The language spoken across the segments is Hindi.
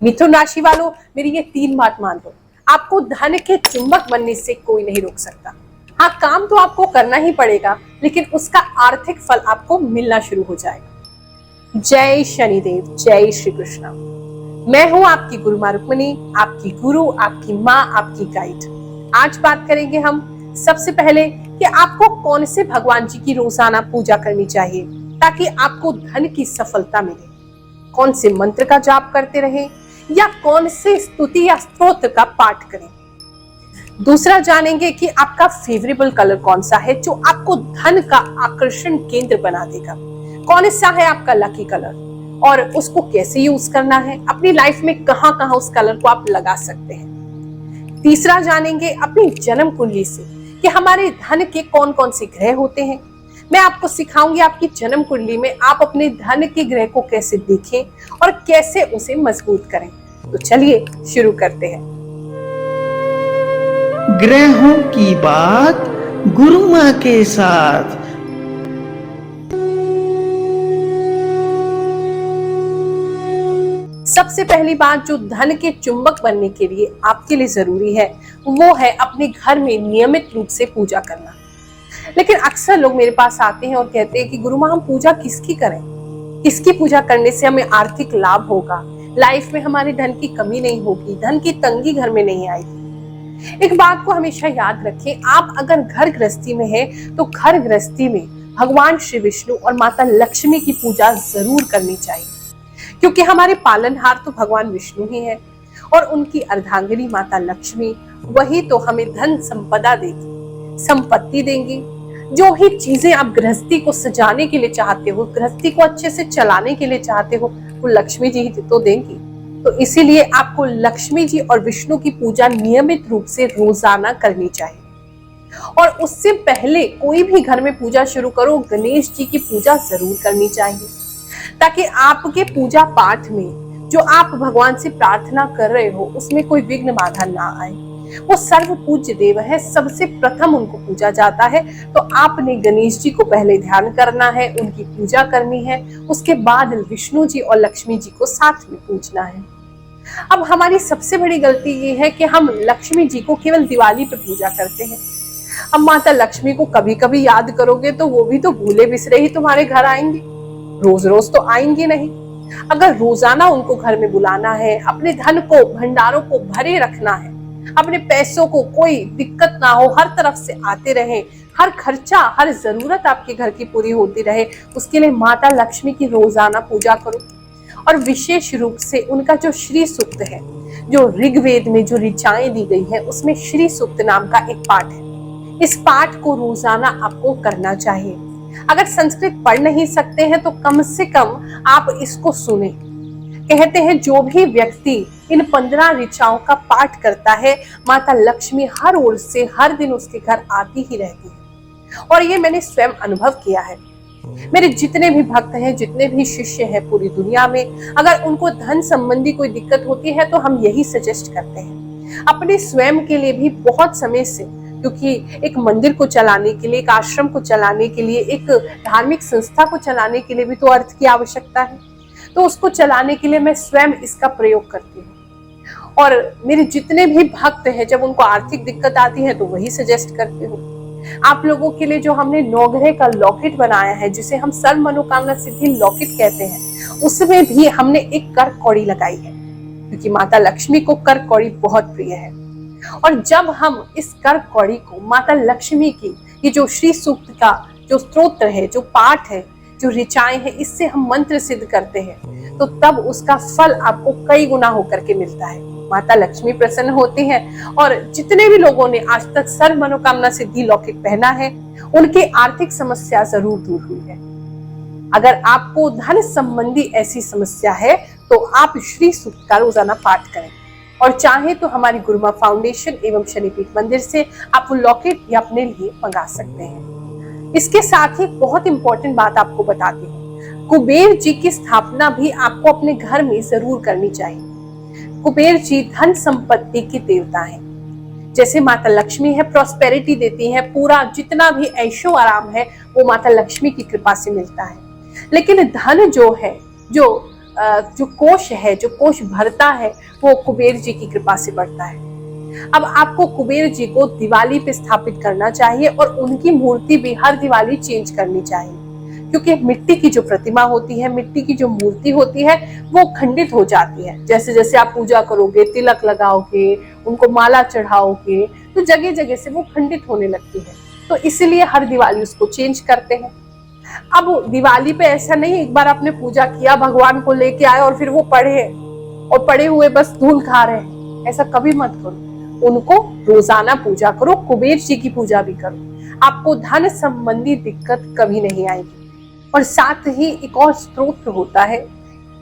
मिथुन राशि वालों, मेरी ये 3 बात मान लो, आपको धन के चुंबक बनने से कोई नहीं रोक सकता। हाँ, काम तो आपको करना ही पड़ेगा, लेकिन उसका आर्थिक फल आपको मिलना शुरू हो जाएगा। जय शनिदेव, जय श्री कृष्ण। मैं हूं आपकी गुरु माँ रुक्मिणी, आपकी गुरु, आपकी माँ, आपकी गाइड। आज बात करेंगे हम सबसे पहले कि आपको कौन से भगवान जी की रोजाना पूजा करनी चाहिए ताकि आपको धन की सफलता मिले। कौन से मंत्र का जाप करते रहें या कौन से स्तुति या स्तोत्र का पाठ करें। दूसरा जानेंगे कि आपका फेवरेबल कलर कौन सा है जो आपको धन का आकर्षण केंद्र बना देगा। कौन सा है आपका लकी कलर और उसको कैसे यूज करना है, अपनी लाइफ में कहां कहां उस कलर को आप लगा सकते हैं। तीसरा जानेंगे अपनी जन्म कुंडली से कि हमारे धन के कौन कौन से ग्रह होते हैं। मैं आपको सिखाऊंगी आपकी जन्म कुंडली में आप अपने धन के ग्रह को कैसे देखें और कैसे उसे मजबूत करें। तो चलिए शुरू करते हैं। ग्रहों की बात गुरु माँ के साथ। सबसे पहली बात जो धन के चुंबक बनने के लिए आपके लिए जरूरी है वो है अपने घर में नियमित रूप से पूजा करना। लेकिन अक्सर लोग मेरे पास आते हैं और कहते हैं कि गुरु माँ हम पूजा किसकी करें, किसकी पूजा करने से हमें आर्थिक लाभ होगा, लाइफ में हमारे धन की कमी नहीं होगी, धन की तंगी घर में नहीं आएगी। एक बात को हमेशा याद रखें, आप अगर घर गृहस्थी में हैं तो घर गृहस्थी में भगवान श्री विष्णु और माता लक्ष्मी की पूजा जरूर करनी चाहिए, क्योंकि हमारे पालनहार तो भगवान विष्णु ही है और उनकी अर्धांगिनी माता लक्ष्मी वही तो हमें धन संपदा देगी, संपत्ति देंगी। जो भी चीजें आप गृहस्थी को सजाने के लिए चाहते हो, गृहस्थी को अच्छे से चलाने के लिए चाहते हो, वो लक्ष्मी जी ही तो देंगी। तो इसीलिए आपको लक्ष्मी जी और विष्णु की पूजा नियमित रूप से रोजाना करनी चाहिए। और उससे पहले कोई भी घर में पूजा शुरू करो, गणेश जी की पूजा जरूर करनी चाहिए, ताकि आपके पूजा पाठ में जो आप भगवान से प्रार्थना कर रहे हो उसमें कोई विघ्न बाधा ना आए। वो सर्व पूज्य देव है, सबसे प्रथम उनको पूजा जाता है। तो आपने गणेश जी को पहले ध्यान करना है, उनकी पूजा करनी है, उसके बाद विष्णु जी और लक्ष्मी जी को साथ में पूजना है। अब हमारी सबसे बड़ी गलती ये है कि हम लक्ष्मी जी को केवल दिवाली पे पूजा करते हैं। अब माता लक्ष्मी को कभी कभी याद करोगे तो वो भी तो भूले बिसरे ही तुम्हारे घर आएंगे, रोज रोज तो आएंगे नहीं। अगर रोजाना उनको घर में बुलाना है, अपने धन को, भंडारों को भरे रखना है, अपने पैसों को कोई दिक्कत ना हो, हर तरफ से आते रहे, हर खर्चा, हर जरूरत आपके घर की पूरी होती रहे, उसके लिए माता लक्ष्मी की रोजाना पूजा करो। और विशेष रूप से उनका जो श्री सूक्त है, जो ऋग्वेद में जो ऋचाएं दी गई है उसमें श्री सूक्त नाम का एक पाठ है। इस पाठ को रोजाना आपको करना चाहिए। अगर संस्कृत पढ़ नहीं सकते हैं तो कम से कम आप इसको सुने। कहते हैं जो भी व्यक्ति इन 15 ऋचाओं का पाठ करता है, माता लक्ष्मी हर ओर से हर दिन उसके घर आती ही रहती है। और ये मैंने स्वयं अनुभव किया है। मेरे जितने भी भक्त हैं, जितने भी शिष्य हैं पूरी दुनिया में, अगर उनको धन संबंधी कोई दिक्कत होती है तो हम यही सजेस्ट करते हैं। अपने स्वयं के लिए भी बहुत समय से, क्योंकि एक मंदिर को चलाने के लिए, एक आश्रम को चलाने के लिए, एक धार्मिक संस्था को चलाने के लिए भी तो अर्थ की आवश्यकता है। तो उसको चलाने के लिए मैं स्वयं इसका प्रयोग करती हूँ। और मेरे जितने भी भक्त हैं जब उनको आर्थिक दिक्कत आती है तो वही सजेस्ट करती हूँ। आप लोगों के लिए जो हमने 9 ग्रह का लॉकेट बनाया है, जिसे हम सर्व मनोकामना सिद्धि लॉकेट कहते हैं, उसमें भी हमने एक कर कौड़ी लगाई है, क्योंकि माता लक्ष्मी को कर कौड़ी बहुत प्रिय है। और जब हम इस कर कौड़ी को माता लक्ष्मी की ये जो श्री सूक्त का जो स्तोत्र है, जो पाठ है, जो ऋचाएं हैं, इससे हम मंत्र सिद्ध करते हैं तो तब उसका फल आपको कई गुना होकर के मिलता है। माता लक्ष्मी प्रसन्न होती हैं। और जितने भी लोगों ने आज तक सर्व मनोकामना सिद्धि लॉकेट पहना है उनके आर्थिक समस्या जरूर दूर हुई है। अगर आपको धन संबंधी ऐसी समस्या है तो आप श्री सूक्त का रोजाना पाठ करें। और चाहे तो हमारी गुरुमा फाउंडेशन एवं शनिपीठ मंदिर से आप लॉकेट भी अपने लिए मंगा सकते हैं। इसके साथ ही बहुत इंपॉर्टेंट बात आपको बताती हूँ, कुबेर जी की स्थापना भी आपको अपने घर में जरूर करनी चाहिए। कुबेर जी धन संपत्ति के देवता हैं। जैसे माता लक्ष्मी है, प्रॉस्पेरिटी देती है, पूरा जितना भी ऐशो आराम है वो माता लक्ष्मी की कृपा से मिलता है। लेकिन धन जो है, जो जो कोष है, जो कोष भरता है, वो कुबेर जी की कृपा से बढ़ता है। अब आपको कुबेर जी को दिवाली पे स्थापित करना चाहिए और उनकी मूर्ति भी हर दिवाली चेंज करनी चाहिए, क्योंकि मिट्टी की जो प्रतिमा होती है, मिट्टी की जो मूर्ति होती है, वो खंडित हो जाती है। जैसे जैसे आप पूजा करोगे, तिलक लगाओगे, उनको माला चढ़ाओगे, तो जगह जगह से वो खंडित होने लगती है। तो इसीलिए हर दिवाली उसको चेंज करते हैं। अब दिवाली पे ऐसा नहीं एक बार आपने पूजा किया, भगवान को लेके आए और फिर वो पढ़े और पढ़े हुए बस धूल खा रहे हैं, ऐसा कभी मत करो। उनको रोजाना पूजा करो, कुबेर जी की पूजा भी करो, आपको धन संबंधी दिक्कत कभी नहीं आएगी। और साथ ही एक और स्तोत्र होता है,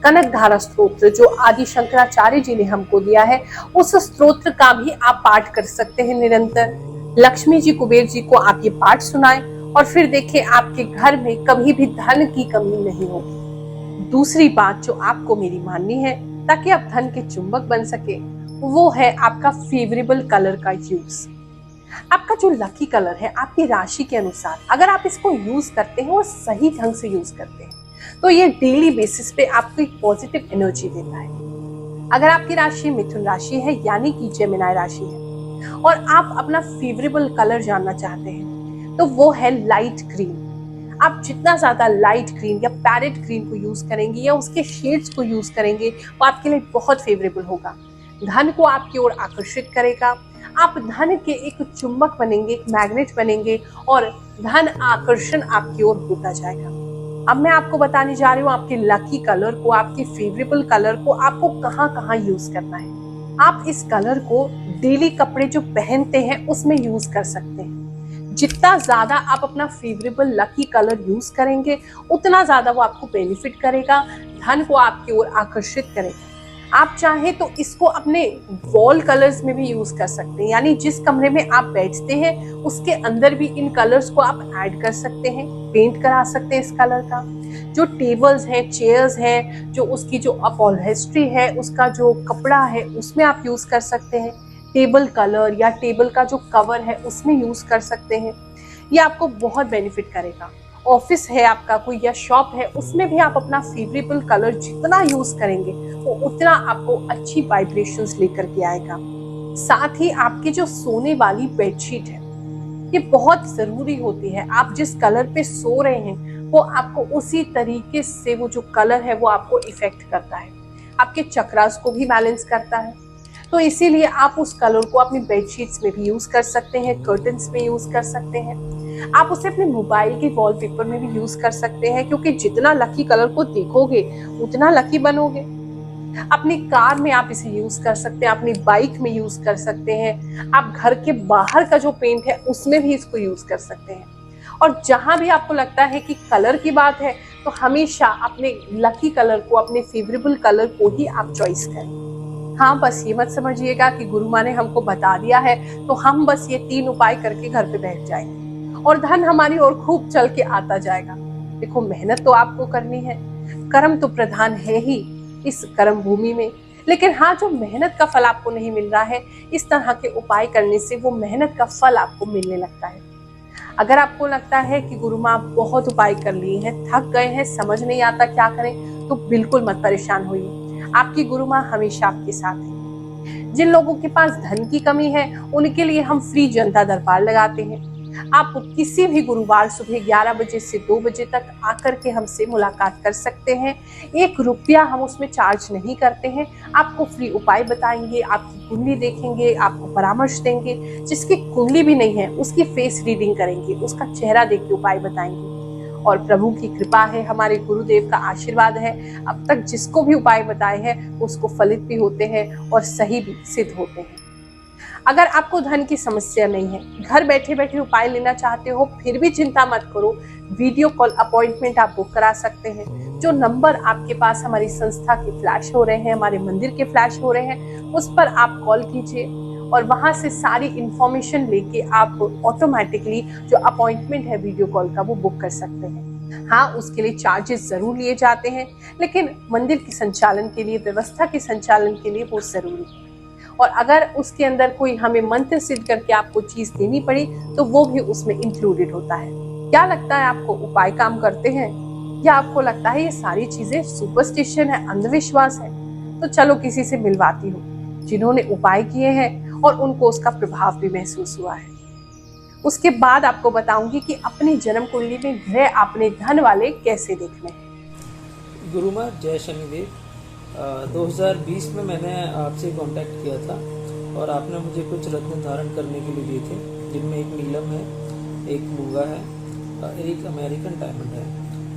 कनक धारा स्तोत्र, जो आदि शंकराचार्य जी ने हमको दिया है। उस स्तोत्र का भी आप पाठ कर सकते हैं निरंतर। लक्ष्मी जी, कुबेर जी को आप ये पाठ सुनाएं और फिर देखें आपके घर में कभी भी धन की कमी नहीं होगी। दूसरी बात जो आपको मेरी माननी है, ताकि आप धन के चुंबक बन सके, वो है आपका फेवरेबल कलर का यूज। आपका जो लकी कलर है, आपकी राशि के अनुसार अगर आप इसको यूज करते हैं और सही ढंग से यूज करते हैं, तो ये डेली बेसिस पे आपको एक पॉजिटिव एनर्जी देता है। अगर आपकी राशि मिथुन राशि है, यानी कि जेमिनी राशि है, और आप अपना फेवरेबल कलर जानना चाहते हैं, तो वो है लाइट ग्रीन। आप जितना ज्यादा लाइट ग्रीन या पैरेट ग्रीन को यूज करेंगे या उसके शेड्स को यूज करेंगे, वो आपके लिए बहुत फेवरेबल होगा। धन को आपकी ओर आकर्षित करेगा, आप धन के एक चुंबक बनेंगे, एक मैग्नेट बनेंगे और धन आकर्षण आपकी ओर होता जाएगा। अब मैं आपको बताने जा रही हूँ आपके लकी कलर को, आपके फेवरेबल कलर को आपको कहाँ कहाँ यूज करना है। आप इस कलर को डेली कपड़े जो पहनते हैं उसमें यूज कर सकते हैं। जितना ज्यादा आप अपना फेवरेबल लकी कलर यूज करेंगे, उतना ज्यादा वो आपको बेनिफिट करेगा, धन को आपकी ओर आकर्षित करेगा। आप चाहें तो इसको अपने वॉल कलर्स में भी यूज कर सकते हैं, यानी जिस कमरे में आप बैठते हैं उसके अंदर भी इन कलर्स को आप ऐड कर सकते हैं, पेंट करा सकते हैं इस कलर का। जो टेबल्स हैं, चेयर्स हैं, जो उसकी जो अपहोल्स्ट्री है, उसका जो कपड़ा है, उसमें आप यूज कर सकते हैं। टेबल कलर या टेबल का जो कवर है उसमें यूज कर सकते हैं। ये आपको बहुत बेनिफिट करेगा। ऑफिस है आपका कोई या शॉप है, उसमें भी आप अपना फेवरेबल कलर जितना यूज करेंगे वो उतना आपको अच्छी वाइब्रेशंस लेकर के आएगा। साथ ही आपकी जो सोने वाली बेडशीट है, ये बहुत जरूरी होती है। आप जिस कलर पे सो रहे हैं वो आपको उसी तरीके से, वो जो कलर है वो आपको इफेक्ट करता है, आपके चक्रास को भी बैलेंस करता है। तो इसीलिए आप उस कलर को अपनी बेडशीट्स में भी यूज कर सकते हैं, कर्टन्स में यूज कर सकते हैं, आप उसे अपने मोबाइल के वॉलपेपर में भी यूज कर सकते हैं, क्योंकि जितना लकी कलर को देखोगे उतना लकी बनोगे। अपनी कार में आप इसे यूज कर सकते हैं, अपनी बाइक में यूज कर सकते हैं, आप घर के बाहर का जो पेंट है उसमें भी इसको यूज कर सकते हैं। और जहां भी आपको लगता है कि कलर की बात है, तो हमेशा अपने लकी कलर को, अपने फेवरेबल कलर को ही आप चॉइस करें। हाँ, बस ये मत समझिएगा कि गुरु माँ ने हमको बता दिया है तो हम बस ये 3 उपाय करके घर पे बैठ जाएंगे और धन हमारी ओर खूब चल के आता जाएगा। देखो, मेहनत तो आपको करनी है, कर्म तो प्रधान है ही इस कर्म भूमि में, लेकिन हाँ, जो मेहनत का फल आपको नहीं मिल रहा है, इस तरह के उपाय करने से वो मेहनत का फल आपको मिलने लगता है। अगर आपको लगता है कि गुरु माँ बहुत उपाय कर लिए हैं, थक गए हैं, समझ नहीं आता क्या करें, तो बिल्कुल मत परेशान होइए। आपकी गुरु माँ हमेशा आपके साथ है। जिन लोगों के पास धन की कमी है, उनके लिए हम फ्री जनता दरबार लगाते हैं। आप किसी भी गुरुवार सुबह 11 बजे से 2 बजे तक आकर के हमसे मुलाकात कर सकते हैं। 1 रुपया हम उसमें चार्ज नहीं करते हैं। आपको फ्री उपाय बताएंगे, आपकी कुंडली देखेंगे, आपको परामर्श देंगे। जिसकी कुंडली भी नहीं है उसकी फेस रीडिंग करेंगे, उसका चेहरा देख के उपाय बताएंगे। और प्रभु की कृपा है, हमारे गुरुदेव का आशीर्वाद है, अब तक जिसको भी उपाय बताए हैं उसको फलित भी होते हैं और सही भी सिद्ध होते हैं। अगर आपको धन की समस्या नहीं है, घर बैठे बैठे उपाय लेना चाहते हो, फिर भी चिंता मत करो। वीडियो कॉल अपॉइंटमेंट आप बुक करा सकते हैं। जो नंबर आपके पास हमारी संस्था के फ्लैश हो रहे हैं, हमारे मंदिर के फ्लैश हो रहे हैं, उस पर आप कॉल कीजिए और वहां से सारी इंफॉर्मेशन लेके आप ऑटोमेटिकली जो अपॉइंटमेंट है वीडियो कॉल का, वो बुक कर सकते हैं। हाँ, उसके लिए चार्जेस जरूर लिए जाते हैं, लेकिन मंदिर के संचालन के लिए, व्यवस्था के संचालन के लिए वो जरूरी है। और अगर उसके अंदर कोई हमें मंत्र सिद्ध करके आपको चीज देनी पड़ी, तो वो भी उसमें इंक्लूडेड होता है। क्या लगता है आपको, उपाय काम करते हैं? या आपको लगता है ये सारी चीजें सुपरस्टिशन है, अंधविश्वास है? तो चलो किसी से मिलवाती हूँ जिन्होंने उपाय किए हैं और उनको उसका प्रभाव भी महसूस हुआ है। उसके बाद आपको बताऊंगी कि अपनी जन्म कुंडली में ग्रह अपने धन वाले कैसे देखने हैं। गुरु माँ जय शनिदेव। 2020 में मैंने आपसे कांटेक्ट किया था और आपने मुझे कुछ रत्न धारण करने के लिए दिए थे, जिनमें एक नीलम है, एक मूंगा है, एक अमेरिकन डायमंड है।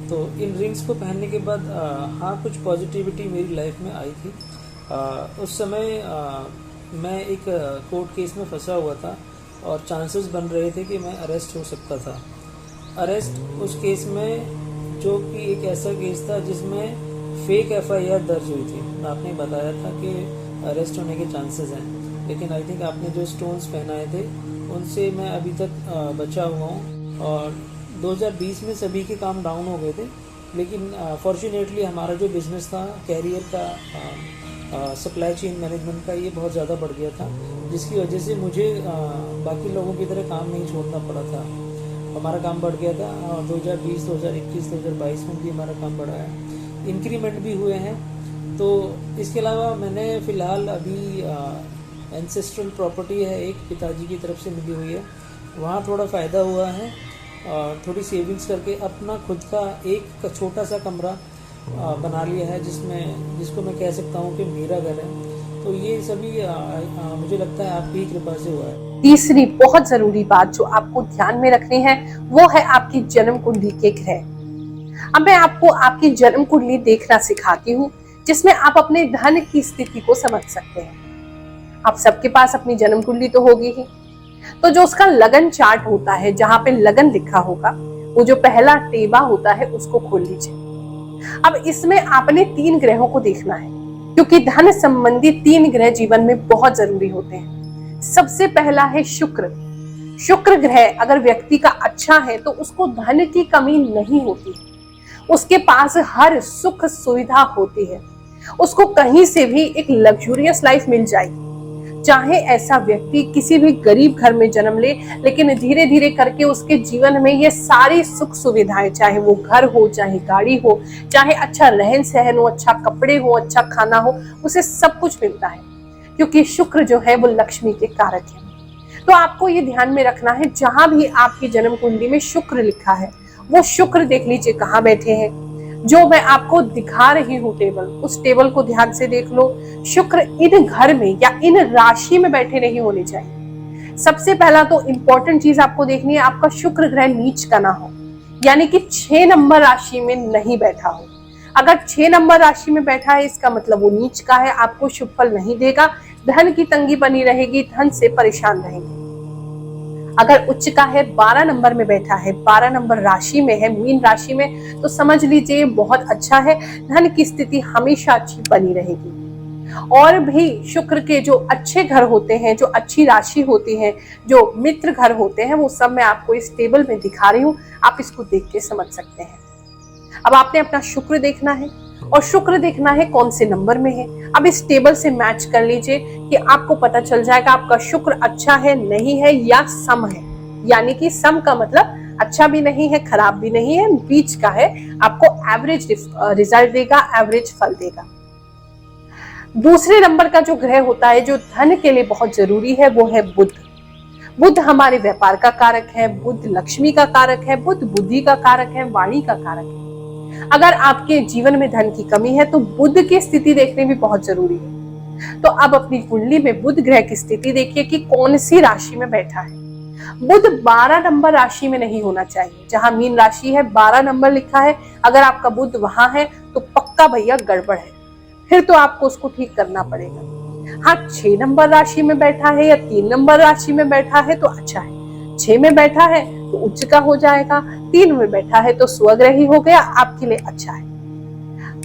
तो इन रिंग्स को पहनने के बाद हाँ कुछ पॉजिटिविटी मेरी लाइफ में आई थी। उस समय मैं एक कोर्ट केस में फंसा हुआ था और चांसेस बन रहे थे कि मैं अरेस्ट हो सकता था। अरेस्ट उस केस में, जो कि एक ऐसा केस था जिसमें फेक FIR दर्ज हुई थी। आपने बताया था कि अरेस्ट होने के चांसेस हैं, लेकिन आई थिंक आपने जो स्टोन्स पहनाए थे उनसे मैं अभी तक बचा हुआ हूँ। और 2020 में सभी के काम डाउन हो गए थे, लेकिन फॉर्चुनेटली हमारा जो बिज़नेस था कैरियर का, सप्लाई चेन मैनेजमेंट का, ये बहुत ज़्यादा बढ़ गया था, जिसकी वजह से मुझे बाकी लोगों की तरह काम नहीं छोड़ना पड़ा था। हमारा काम बढ़ गया था। 2020, 2021, 2022 में भी हमारा काम बढ़ा है, इंक्रीमेंट भी हुए हैं। तो इसके अलावा मैंने फ़िलहाल अभी एंसेस्ट्रल प्रॉपर्टी है एक, पिताजी की तरफ से मिली हुई है, वहाँ थोड़ा फ़ायदा हुआ है। थोड़ी सेविंग्स करके अपना खुद का एक छोटा सा कमरा बना लिया है, जिसको मैं कह सकता हूँ कि मेरा घर है। तो ये सभी मुझे लगता है आपकी कृपा से हुआ है। तीसरी बहुत जरूरी बात जो आपको ध्यान में रखनी है वो है आपकी जन्म कुंडली के ग्रह। अब मैं आपको आपकी जन्म कुंडली देखना सिखाती हूँ, जिसमें आप अपने धन की स्थिति को समझ सकते हैं। आप सबके पास अपनी जन्म कुंडली तो होगी ही, तो जो उसका लगन चार्ट होता है, जहां पे लगन लिखा होगा, वो जो पहला टेबा होता है उसको खोल लीजिए। अब इसमें आपने 3 ग्रहों को देखना है, क्योंकि धन संबंधी 3 ग्रह जीवन में बहुत जरूरी होते हैं। सबसे पहला है शुक्र। शुक्र ग्रह अगर व्यक्ति का अच्छा है तो उसको धन की कमी नहीं होती है, उसके पास हर सुख सुविधा होती है, उसको कहीं से भी एक लग्जूरियस लाइफ मिल जाएगी। चाहे ऐसा व्यक्ति किसी भी गरीब घर में जन्म ले, लेकिन धीरे धीरे करके उसके जीवन में ये सारी सुख सुविधाएं, चाहे वो घर हो, चाहे गाड़ी हो, चाहे अच्छा रहन सहन हो, अच्छा कपड़े हो, अच्छा खाना हो, उसे सब कुछ मिलता है, क्योंकि शुक्र जो है वो लक्ष्मी के कारक है। तो आपको ये ध्यान में रखना है, जहां भी आपकी जन्म कुंडली में शुक्र लिखा है, वो शुक्र देख लीजिए कहाँ बैठे हैं। जो मैं आपको दिखा रही हूँ टेबल, उस टेबल को ध्यान से देख लो। शुक्र इन घर में या इन राशि में बैठे नहीं होने चाहिए। सबसे पहला तो इंपॉर्टेंट चीज आपको देखनी है, आपका शुक्र ग्रह नीच का ना हो, यानी कि 6 नंबर राशि में नहीं बैठा हो। अगर 6 नंबर राशि में बैठा है, इसका मतलब वो नीच का है, आपको शुभ फल नहीं देगा, धन की तंगी बनी रहेगी, धन से परेशान रहेंगे। अगर उच्च का है, 12 नंबर में बैठा है, 12 नंबर राशि में है, मीन राशि में, तो समझ लीजिए बहुत अच्छा है, धन की स्थिति हमेशा अच्छी बनी रहेगी। और भी शुक्र के जो अच्छे घर होते हैं, जो अच्छी राशि होती है, जो मित्र घर होते हैं, वो सब मैं आपको इस टेबल में दिखा रही हूँ, आप इसको देख के समझ सकते हैं। अब आपने अपना शुक्र देखना है और शुक्र देखना है कौन से नंबर में है। अब इस टेबल से मैच कर लीजिए कि आपको पता चल जाएगा आपका शुक्र अच्छा है, नहीं है या सम है। यानी कि सम का मतलब अच्छा भी नहीं है, खराब भी नहीं है, बीच का है, आपको एवरेज रिजल्ट देगा, एवरेज फल देगा। दूसरे नंबर का जो ग्रह होता है, जो धन के लिए बहुत जरूरी है, वो है बुध। बुध हमारे व्यापार का कारक है, बुध लक्ष्मी का कारक है, बुध बुद्धि का कारक है, वाणी का कारक है। अगर आपके जीवन में धन की कमी है तो बुध की स्थिति देखने भी बहुत जरूरी है। तो अब अपनी कुंडली में बुध ग्रह की स्थिति देखिए कि कौन सी राशि में बैठा है। बुध 12 नंबर राशि में नहीं होना चाहिए। जहां मीन राशि है, 12 नंबर लिखा है, अगर आपका बुध वहां है तो पक्का भैया गड़बड़ है, फिर तो आपको उसको ठीक करना पड़ेगा। हाँ, 6 नंबर राशि में बैठा है या 3 नंबर राशि में बैठा है तो अच्छा है। 6 में बैठा है तो उच्च का हो जाएगा, 3 में बैठा है तो स्वग्रही हो गया, आपके लिए अच्छा है।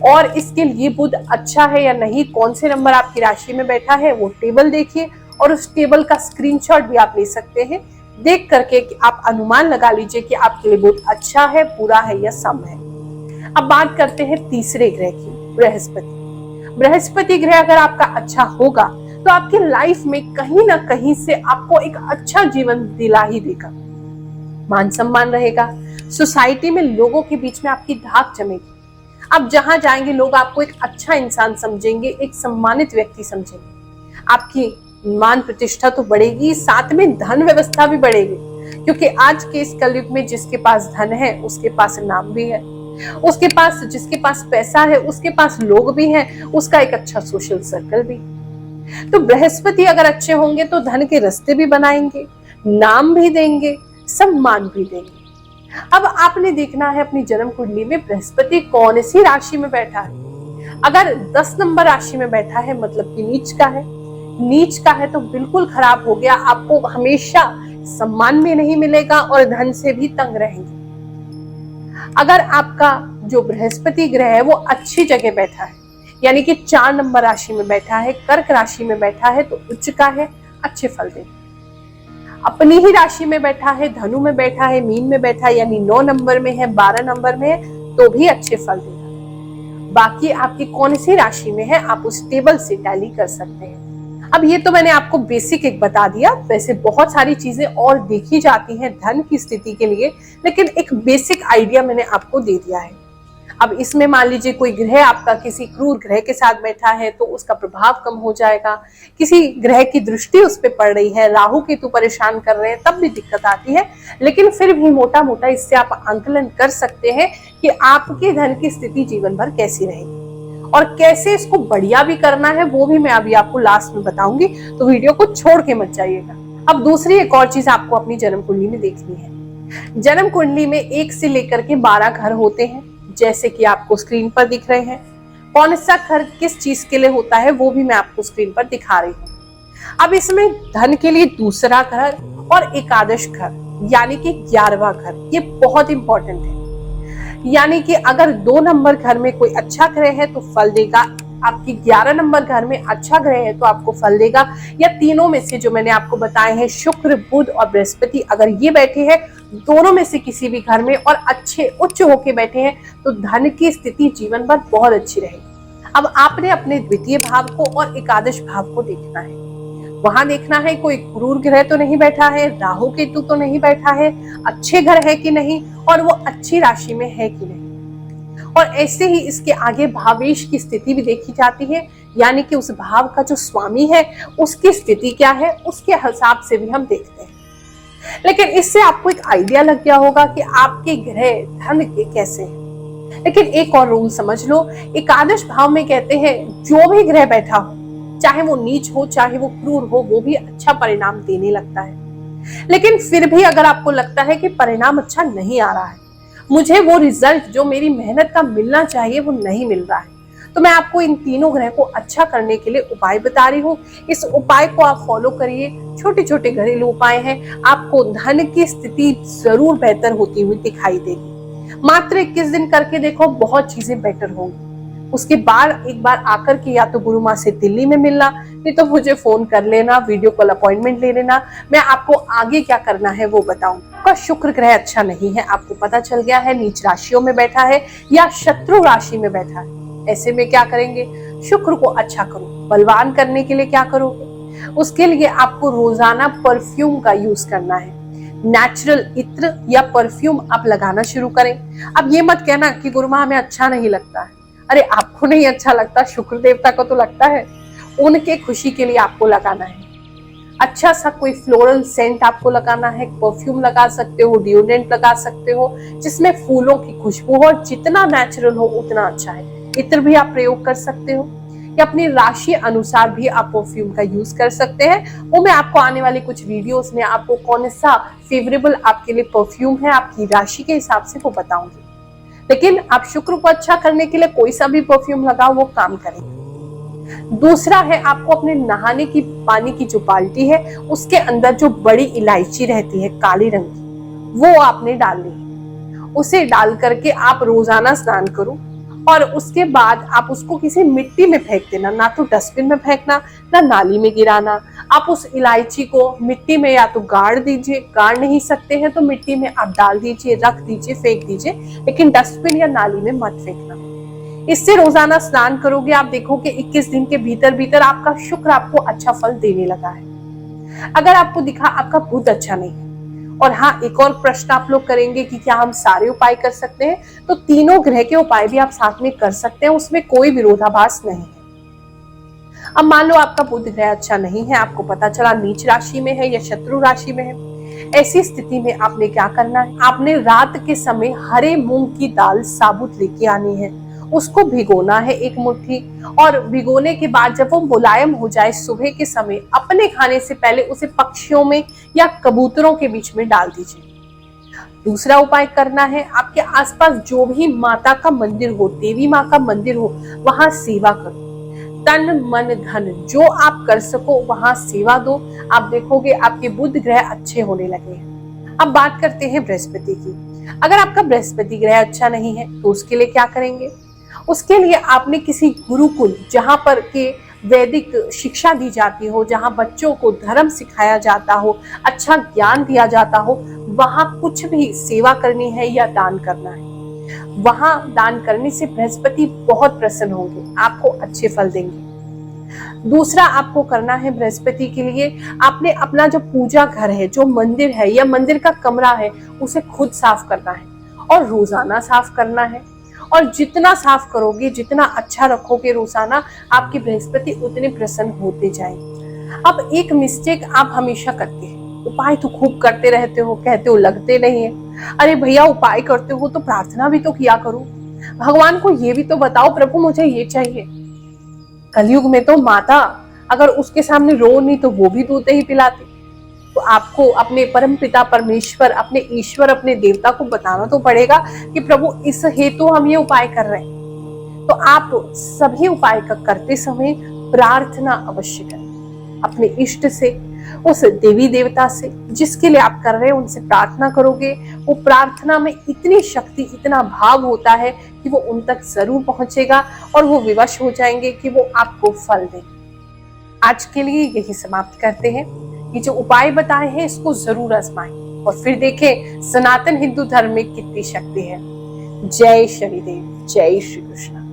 और इसके लिए बुध अच्छा है या नहीं, कौन से नंबर आपकी राशि में बैठा है, वो टेबल देखिए और उस टेबल का स्क्रीनशॉट भी आप ले सकते हैं। देख करके कि आप अनुमान लगा लीजिए कि आपके लिए बुध अच्छा है, बुरा है या सम है। अब बात करते हैं तीसरे ग्रह की, बृहस्पति। बृहस्पति ग्रह अगर आपका अच्छा होगा तो आपकी लाइफ में कहीं ना कहीं से आपको एक अच्छा जीवन दिला ही देगा। मान सम्मान रहेगा, सोसाइटी में लोगों के बीच में आपकी धाक जमेगी। आप जहां जाएंगे लोग आपको एक अच्छा इंसान समझेंगे, एक सम्मानित व्यक्ति समझेंगे। आपकी मान प्रतिष्ठा तो बढ़ेगी, साथ में धन व्यवस्था भी बढ़ेगी, क्योंकि आज के इस कलयुग में जिसके पास धन है उसके पास नाम भी है, उसके पास जिसके पास पैसा है उसके पास लोग भी हैं, उसका एक अच्छा सोशल सर्कल भी। तो बृहस्पति अगर अच्छे होंगे तो धन के रास्ते भी बनाएंगे, नाम भी देंगे, सम्मान भी देंगे। अब आपने देखना है अपनी जन्म कुंडली में बृहस्पति कौन सी राशि में बैठा है। अगर 10 नंबर राशि में बैठा है मतलब कि नीच का है, नीच का है तो बिल्कुल खराब हो गया। आपको हमेशा सम्मान भी नहीं मिलेगा और धन से भी तंग रहेंगे। अगर आपका जो बृहस्पति ग्रह है वो अच्छी जगह बैठा है, यानी कि 4 नंबर राशि में बैठा है, कर्क राशि में बैठा है तो उच्च का है, अच्छे फल देगा। अपनी ही राशि में बैठा है, धनु में बैठा है, मीन में बैठा है, यानी 9 नंबर में है, 12 नंबर में है तो भी अच्छे फल देगा। बाकी आपकी कौन सी राशि में है आप उस टेबल से टैली कर सकते हैं। अब ये तो मैंने आपको बेसिक एक बता दिया, वैसे बहुत सारी चीजें और देखी जाती हैं धन की स्थिति के लिए, लेकिन एक बेसिक आइडिया मैंने आपको दे दिया है। अब इसमें मान लीजिए कोई ग्रह आपका किसी क्रूर ग्रह के साथ बैठा है तो उसका प्रभाव कम हो जाएगा, किसी ग्रह की दृष्टि उस पर पड़ रही है, राहु केतु परेशान कर रहे हैं तब भी दिक्कत आती है, लेकिन फिर भी मोटा मोटा इससे आप आंकलन कर सकते हैं कि आपके धन की स्थिति जीवन भर कैसी रहेगी और कैसे इसको बढ़िया भी करना है, वो भी मैं अभी आपको लास्ट में बताऊंगी, तो वीडियो को छोड़ के मत जाइएगा। अब दूसरी एक और चीज आपको अपनी जन्म कुंडली में देखनी है। जन्म कुंडली में 1 से लेकर के 12 घर होते हैं, जैसे कि आपको स्क्रीन पर दिख रहे हैं। कौन सा घर किस चीज के लिए होता है वो भी मैं आपको स्क्रीन पर दिखा रही हूँ। अब इसमें धन के लिए दूसरा घर और एकादश घर यानी कि 11वां घर, ये बहुत इंपॉर्टेंट है। यानी कि अगर 2 नंबर घर में कोई अच्छा ग्रह है तो फल देगा, आपकी 11 नंबर घर में अच्छा ग्रह है तो आपको फल देगा, या तीनों में से जो मैंने आपको बताए हैं शुक्र, बुध और बृहस्पति, अगर ये बैठे हैं दोनों में से किसी भी घर में और अच्छे उच्च होके बैठे हैं तो धन की स्थिति जीवन भर बहुत अच्छी रहेगी। अब आपने अपने द्वितीय भाव को और एकादश भाव को देखना है, वहां देखना है कोई क्रूर ग्रह तो नहीं बैठा है, राहु केतु तो नहीं बैठा है, अच्छे घर है कि नहीं और वो अच्छी राशि में है कि नहीं। और ऐसे ही इसके आगे भावेश की स्थिति भी देखी जाती है, यानी कि उस भाव का जो स्वामी है उसकी स्थिति क्या है, उसके हिसाब से भी हम देखते हैं। लेकिन इससे आपको एक आइडिया लग गया होगा कि आपके ग्रह धन के कैसे हैं। लेकिन एक और रूल समझ लो, एकादश भाव में कहते हैं जो भी ग्रह बैठा हो, चाहे वो नीच हो चाहे वो क्रूर हो, वो भी अच्छा परिणाम देने लगता है। लेकिन फिर भी अगर आपको लगता है कि परिणाम अच्छा नहीं आ रहा है, मुझे वो रिजल्ट जो मेरी मेहनत का मिलना चाहिए वो नहीं मिल रहा है, तो मैं आपको इन तीनों ग्रह को अच्छा करने के लिए उपाय बता रही हूँ। इस उपाय को आप फॉलो करिए, छोटे छोटे घरेलू उपाय हैं, आपको धन की स्थिति जरूर बेहतर होती हुई दिखाई देगी। मात्र 21 दिन करके देखो, बहुत चीजें बेटर होंगी। उसके बाद एक बार आकर के या तो गुरु माँ से दिल्ली में मिलना, नहीं तो मुझे फोन कर लेना, वीडियो कॉल अपॉइंटमेंट ले लेना, मैं आपको आगे क्या करना है वो बताऊं। आपका शुक्र ग्रह अच्छा नहीं है, आपको पता चल गया है, नीच राशियों में बैठा है या शत्रु राशि में बैठा है, ऐसे में क्या करेंगे, शुक्र को अच्छा करो। बलवान करने के लिए क्या करोगे, उसके लिए आपको रोजाना परफ्यूम का यूज करना है। नेचुरल इत्र या परफ्यूम आप लगाना शुरू करें। अब ये मत कहना कि गुरु माँ हमें अच्छा नहीं लगता है, अरे आपको नहीं अच्छा लगता, शुक्र देवता को तो लगता है, उनके खुशी के लिए आपको लगाना है। अच्छा सा कोई फ्लोरल सेंट आपको लगाना है, परफ्यूम लगा सकते हो, डिओड्रेंट लगा सकते हो जिसमें फूलों की खुशबू हो, और जितना नेचुरल हो उतना अच्छा है। इत्र भी आप प्रयोग कर सकते हो या अपनी राशि अनुसार भी आप परफ्यूम का यूज कर सकते हैं। वो मैं आपको आने वाली कुछ वीडियोस में आपको कौन सा फेवरेबल आपके लिए परफ्यूम है आपकी राशि के हिसाब से वो बताऊंगी। लेकिन आप शुक्र को अच्छा करने के लिए कोई सा भी परफ्यूम लगाओ, वो काम करेगा। दूसरा है आपको अपने नहाने की पानी की जो बाल्टी है उसके अंदर जो बड़ी इलायची रहती है काली रंग की, वो आपने डालनी है। उसे डाल करके आप रोजाना स्नान करो और उसके बाद आप उसको किसी मिट्टी में फेंक देना, ना तो डस्टबिन में फेंकना ना नाली में गिराना। आप उस इलायची को मिट्टी में या तो गाड़ दीजिए, गाड़ नहीं सकते हैं तो मिट्टी में आप डाल दीजिए, रख दीजिए, फेंक दीजिए, लेकिन डस्टबिन या नाली में मत फेंकना। इससे रोजाना स्नान करोगे, आप देखोगे 21 दिन के भीतर भीतर आपका शुक्र आपको अच्छा फल देने लगा है। अगर आपको दिखा आपका बुध अच्छा नहीं है और हाँ, एक और प्रश्न आप लोग करेंगे कि क्या हम सारे उपाय कर सकते हैं? तो तीनों ग्रह के उपाय भी आप साथ में कर सकते हैं, उसमें कोई विरोधाभास नहीं है। अब मान लो आपका बुध ग्रह अच्छा नहीं है, आपको पता चला नीच राशि में है या शत्रु राशि में है। ऐसी स्थिति में आपने क्या करना है? आपने रात के समय हरे मूंग की दाल साबुत लेके आनी है, उसको भिगोना है 1 मुट्ठी, और भिगोने के बाद जब वो मुलायम हो जाए सुबह के समय अपने खाने से पहले उसे पक्षियों में या कबूतरों के बीच में डाल दीजिए। दूसरा उपाय करना है, आपके आसपास जो भी माता का मंदिर हो, देवी माँ का मंदिर हो, वहां सेवा करो। तन मन धन जो आप कर सको वहां सेवा दो। आप देखोगे आपके बुध ग्रह अच्छे होने लगे हैं। अब बात करते हैं बृहस्पति की। अगर आपका बृहस्पति ग्रह अच्छा नहीं है तो उसके लिए क्या करेंगे? उसके लिए आपने किसी गुरुकुल, जहां पर के वैदिक शिक्षा दी जाती हो, जहां बच्चों को धर्म सिखाया जाता हो, अच्छा ज्ञान दिया जाता हो, वहां कुछ भी सेवा करनी है या दान करना है। वहां दान करने से बृहस्पति बहुत प्रसन्न होंगे, आपको अच्छे फल देंगे। दूसरा आपको करना है बृहस्पति के लिए, आपने अपना जो पूजा घर है, जो मंदिर है या मंदिर का कमरा है, उसे खुद साफ करना है और रोजाना साफ करना है। और जितना साफ करोगे, जितना अच्छा रखोगे रोजाना, आपके बृहस्पति उतने प्रसन्न होते जाएंगे। अब एक मिस्टेक आप हमेशा करते हैं, उपाय तो खूब करते रहते हो, कहते हो लगते नहीं है। अरे भैया, उपाय करते हो तो प्रार्थना भी तो किया करो, भगवान को ये भी तो बताओ, प्रभु मुझे ये चाहिए। कलयुग में तो माता अगर उसके सामने रो नहीं तो वो भी दूध ही पिलाती। तो आपको अपने परम पिता परमेश्वर, अपने ईश्वर, अपने देवता को बताना तो पड़ेगा कि प्रभु इस हेतु हम ये उपाय कर रहे हैं। तो आप सभी उपाय करते समय प्रार्थना अवश्य करें अपने इष्ट से, उस देवी देवता से जिसके लिए आप कर रहे हैं, उनसे प्रार्थना करोगे। वो प्रार्थना में इतनी शक्ति, इतना भाव होता है कि वो उन तक जरूर पहुंचेगा और वो विवश हो जाएंगे कि वो आपको फल दें। आज के लिए यही समाप्त करते हैं। ये जो उपाय बताए हैं इसको जरूर आजमाएं और फिर देखें सनातन हिंदू धर्म में कितनी शक्ति है। जय शनिदेव, जय श्री कृष्ण।